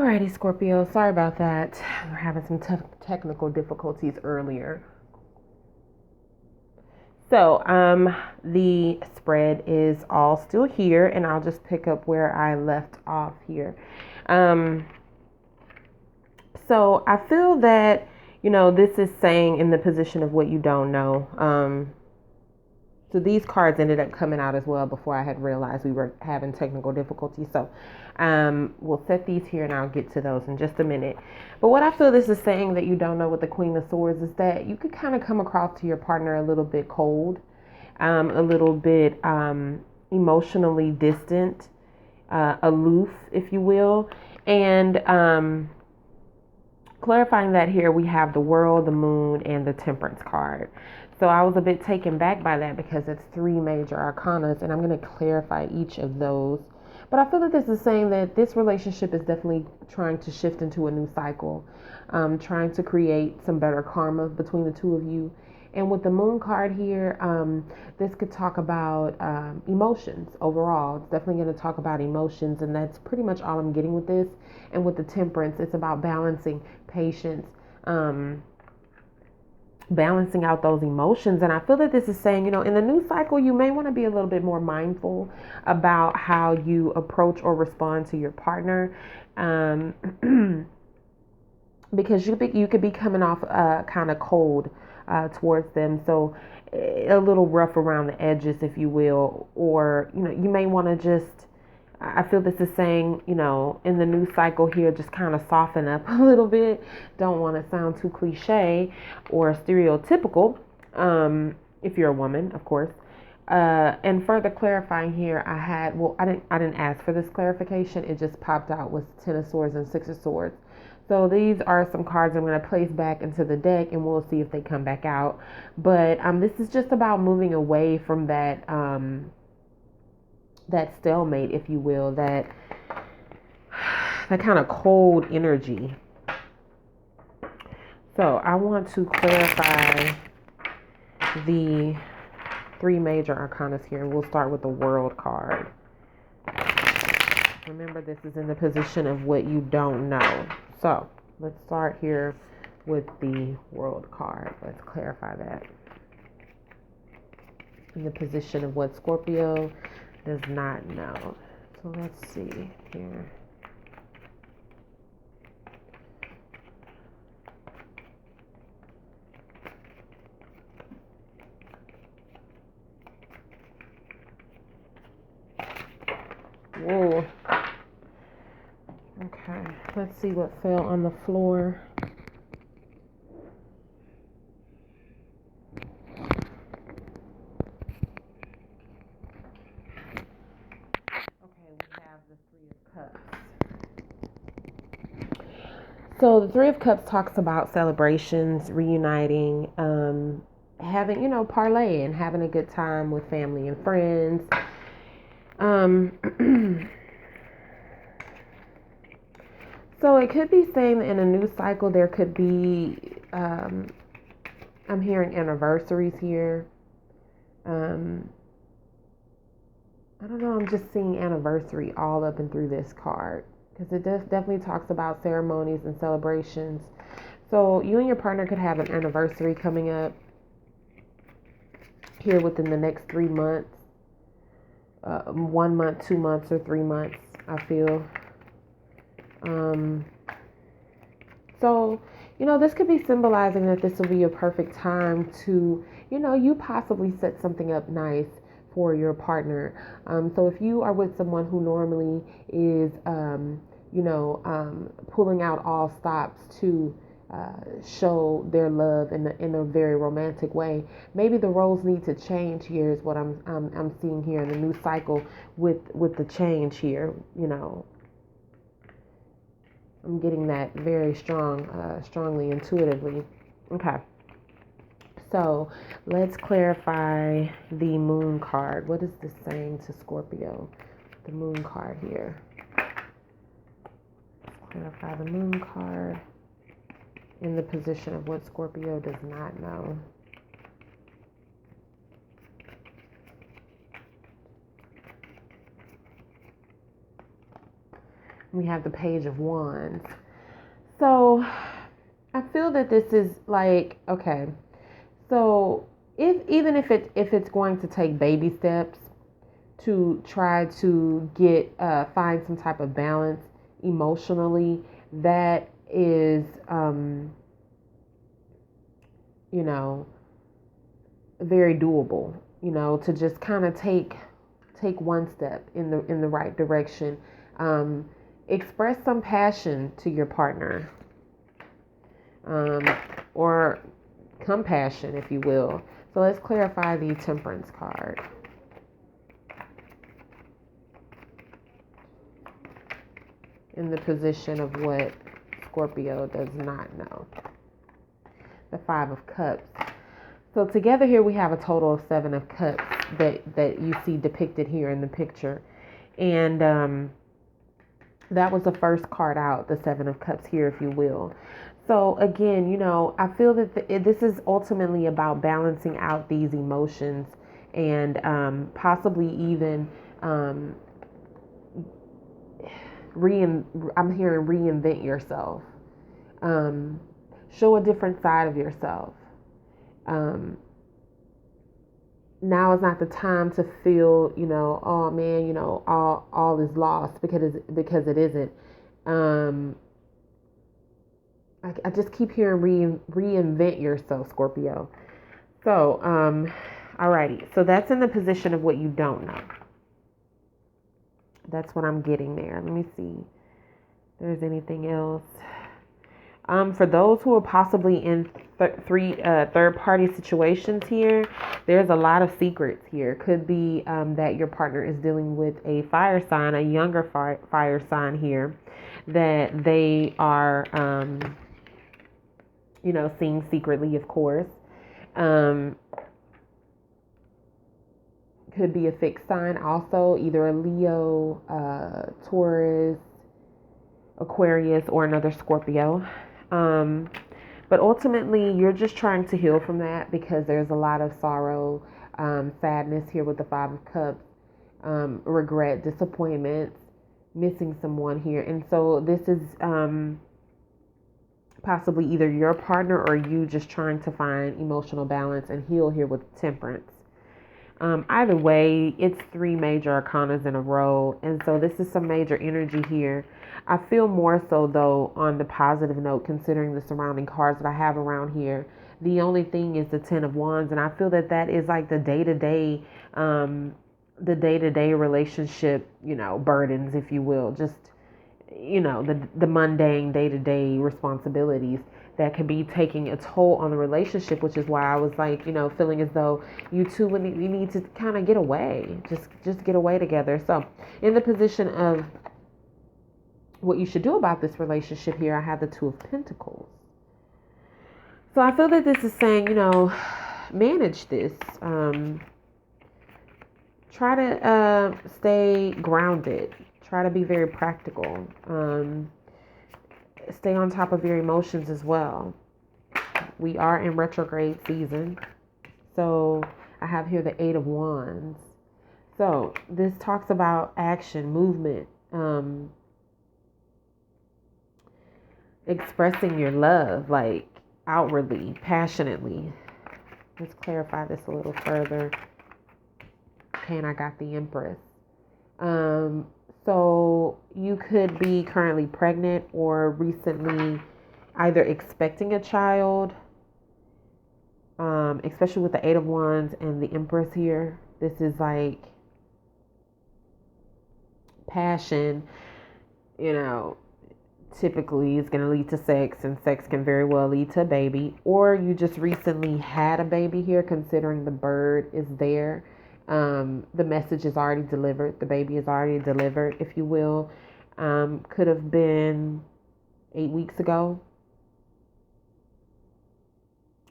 Alrighty, Scorpio. Sorry about that. We're having some technical difficulties earlier. So, the spread is all still here, and I'll just pick up where I left off here. Um, so I feel that, this is saying in the position of what you don't know. So these cards ended up coming out as well before I had realized we were having technical difficulties. So we'll set these here and I'll get to those in just a minute. But what I feel this is saying that you don't know with the Queen of Swords is that you could kind of come across to your partner a little bit cold, a little bit emotionally distant, aloof, if you will. And clarifying that here, we have the World, the Moon, and the Temperance card. So I was a bit taken back by that because it's three major arcanas, and I'm going to clarify each of those. But I feel that this is saying that this relationship is definitely trying to shift into a new cycle, trying to create some better karma between the two of you. And with the Moon card here, this could talk about emotions overall. It's definitely going to talk about emotions, and that's pretty much all I'm getting with this. And with the Temperance, it's about balancing, patience, balancing out those emotions. And I feel that this is saying, in the new cycle, you may want to be a little bit more mindful about how you approach or respond to your partner. Because you could be coming off kind of cold towards them. So a little rough around the edges, if you will. Or, you may want to just, I feel this is saying, in the new cycle here, just kind of soften up a little bit. Don't want to sound too cliche or stereotypical, if you're a woman, of course. And further clarifying here, I didn't ask for this clarification. It just popped out with Ten of Swords and Six of Swords. So these are some cards I'm going to place back into the deck, and we'll see if they come back out. But this is just about moving away from that that stalemate, if you will, that kind of cold energy. So I want to clarify the three major arcanas here, and we'll start with the World card. Remember, this is in the position of what you don't know. So let's start here with the World card. Let's clarify that. In the position of what Scorpio does not know. So let's see here. Whoa. Okay, let's see what fell on the floor. So the Three of Cups talks about celebrations, reuniting, having, parlay and having a good time with family and friends. So it could be saying that in a new cycle there could be, I'm hearing anniversaries here. I don't know, I'm just seeing anniversary all up and through this card. Because it definitely talks about ceremonies and celebrations. So you and your partner could have an anniversary coming up here within the next 3 months. 1 month, 2 months, or 3 months, I feel. So, this could be symbolizing that this will be a perfect time to, you possibly set something up nice for your partner. So if you are with someone who normally is, pulling out all stops to show their love in a very romantic way, maybe the roles need to change. Here is what I'm seeing here in the new cycle with the change here. I'm getting that very strongly, intuitively. Okay. So let's clarify the Moon card. What is this saying to Scorpio? The Moon card here. Let's clarify the Moon card in the position of what Scorpio does not know. We have the Page of Wands. So I feel that this is like, okay, so even if it's going to take baby steps to try to get find some type of balance emotionally, that is you know, very doable, to just kind of take one step in the right direction. Express some passion to your partner, or compassion, if you will. So let's clarify the Temperance card. In the position of what Scorpio does not know. The Five of Cups. So together here we have a total of 7 of Cups that you see depicted here in the picture. And that was the first card out, the 7 of Cups here, if you will. So again, I feel that this is ultimately about balancing out these emotions and possibly even I'm hearing reinvent yourself. Show a different side of yourself. Now is not the time to feel, oh man, all is lost, because it isn't. I just keep hearing reinvent yourself, Scorpio. So, alrighty. So that's in the position of what you don't know. That's what I'm getting there. Let me see if there's anything else. For those who are possibly in third-party situations here, there's a lot of secrets here. Could be that your partner is dealing with a fire sign, a younger fire sign here, that they are, seeing secretly, of course. Could be a fixed sign also, either a Leo, Taurus, Aquarius, or another Scorpio. But ultimately, you're just trying to heal from that, because there's a lot of sorrow, sadness here with the Five of Cups, regret, disappointments, missing someone here. And so this is possibly either your partner or you just trying to find emotional balance and heal here with Temperance. Either way, it's 3 major arcanas in a row. And so this is some major energy here. I feel more so, though, on the positive note, considering the surrounding cards that I have around here. The only thing is the 10 of Wands. And I feel that is like the day-to-day relationship, burdens, if you will. Just, the mundane day-to-day responsibilities that can be taking a toll on the relationship, which is why I was like, feeling as though you two you need to kind of get away, just get away together. So in the position of what you should do about this relationship here, I have the 2 of Pentacles. So I feel that this is saying, manage this. Try to stay grounded. Try to be very practical. Stay on top of your emotions as well. We are in retrograde season. So I have here the 8 of Wands. So this talks about action, movement, expressing your love, like outwardly, passionately. Let's clarify this a little further. Okay, and I got the Empress. So you could be currently pregnant or recently either expecting a child, especially with the 8 of Wands and the Empress here. This is like passion, typically is going to lead to sex, and sex can very well lead to a baby. Or you just recently had a baby here, considering the bird is there. The message is already delivered. The baby is already delivered, if you will. Could have been 8 weeks ago.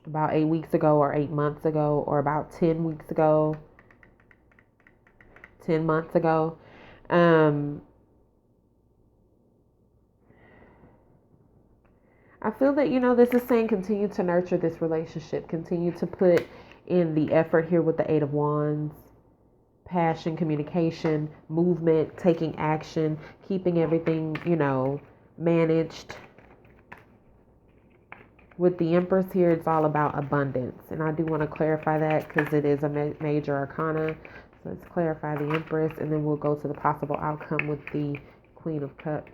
About 8 weeks ago, or 8 months ago, or about 10 weeks ago. 10 months ago. I feel that, this is saying continue to nurture this relationship. Continue to put in the effort here with the 8 of Wands. passion, communication, movement, taking action, keeping everything, managed. With the Empress here, it's all about abundance. And I do want to clarify that because it is a major arcana. So let's clarify the Empress, and then we'll go to the possible outcome with the Queen of Cups.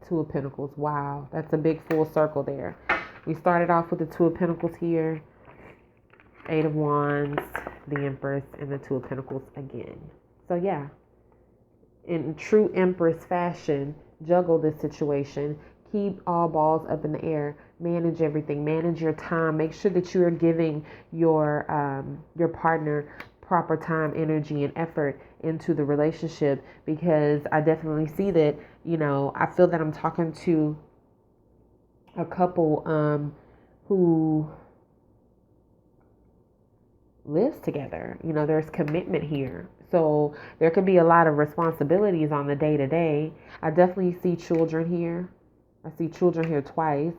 Two of Pentacles. Wow, that's a big full circle there. We started off with the Two of Pentacles here, Eight of Wands, the Empress, and the Two of Pentacles again. So yeah, in true Empress fashion, juggle this situation. Keep all balls up in the air. Manage everything. Manage your time. Make sure that you are giving your partner proper time, energy, and effort into the relationship, because I definitely see that, I feel that I'm talking to a couple who lives together. There's commitment here. So there could be a lot of responsibilities on the day to day. I definitely see children here. I see children here twice.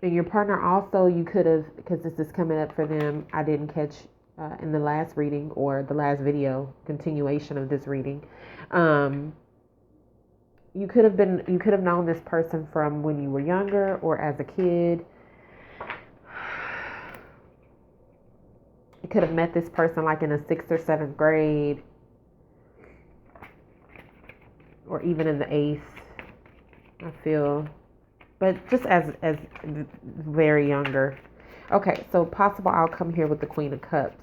And your partner also, you could have, because this is coming up for them, I didn't catch in the last reading or the last video, continuation of this reading. You could have known this person from when you were younger or as a kid. You could have met this person like in the 6th or 7th grade, or even in the 8th, I feel. But just as very younger. Okay, so possible outcome here with the Queen of Cups.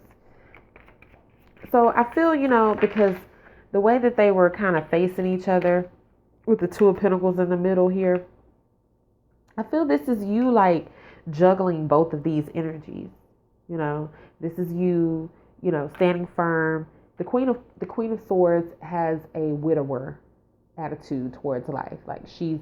So I feel, because the way that they were kind of facing each other with the Two of Pentacles in the middle here, I feel this is you like juggling both of these energies. This is you, standing firm. The Queen of Swords has a widower attitude towards life. Like, she's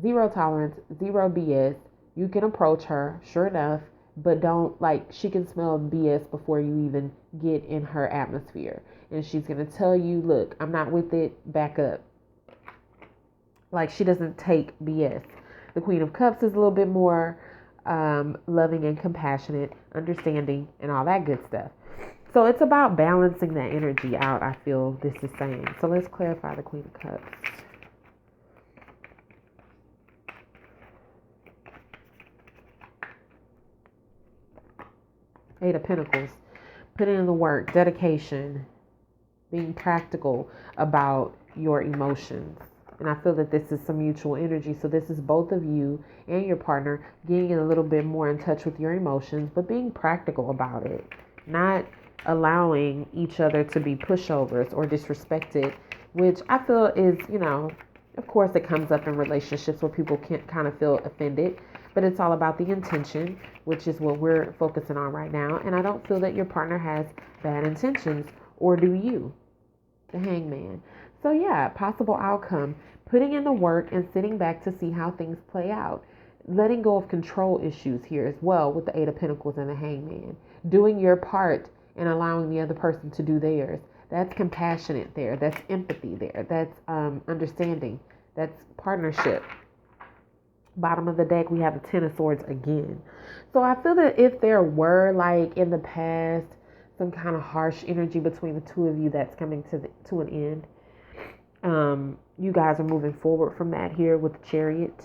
zero tolerance, zero BS. You can approach her, sure enough, but don't, she can smell BS before you even get in her atmosphere. And she's going to tell you, look, I'm not with it, back up. She doesn't take BS. The Queen of Cups is a little bit more loving and compassionate, understanding, and all that good stuff. So it's about balancing that energy out, I feel this is saying. So let's clarify the Queen of Cups. Eight of Pentacles. Putting in the work, dedication, being practical about your emotions. And I feel that this is some mutual energy. So this is both of you and your partner getting a little bit more in touch with your emotions, but being practical about it. Not allowing each other to be pushovers or disrespected, which I feel is, of course it comes up in relationships where people can kind of feel offended, but it's all about the intention, which is what we're focusing on right now. And I don't feel that your partner has bad intentions, or do you? The Hangman. So yeah, possible outcome, putting in the work and sitting back to see how things play out. Letting go of control issues here as well with the Eight of Pentacles and the Hangman. Doing your part and allowing the other person to do theirs. That's compassionate there. That's empathy there. That's understanding. That's partnership. Bottom of the deck, we have the Ten of Swords again. So I feel that if there were, in the past, some kind of harsh energy between the two of you that's coming to an end, you guys are moving forward from that here with the Chariot.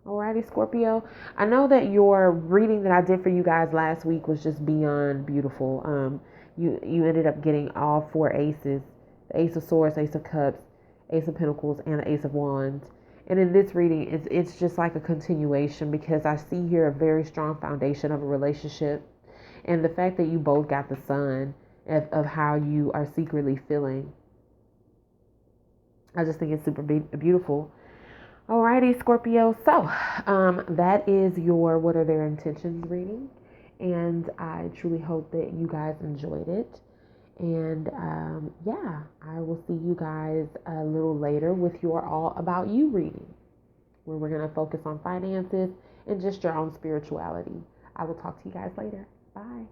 Alrighty, Scorpio. I know that your reading that I did for you guys last week was just beyond beautiful. You ended up getting all 4 aces: the Ace of Swords, Ace of Cups, Ace of Pentacles, and the Ace of Wands. And in this reading, it's just like a continuation, because I see here a very strong foundation of a relationship, and the fact that you both got the Sun of how you are secretly feeling. I just think it's super beautiful. Alrighty, Scorpio. So, that is your What Are Their Intentions reading. And I truly hope that you guys enjoyed it. And yeah, I will see you guys a little later with your All About You reading, where we're going to focus on finances and just your own spirituality. I will talk to you guys later. Bye.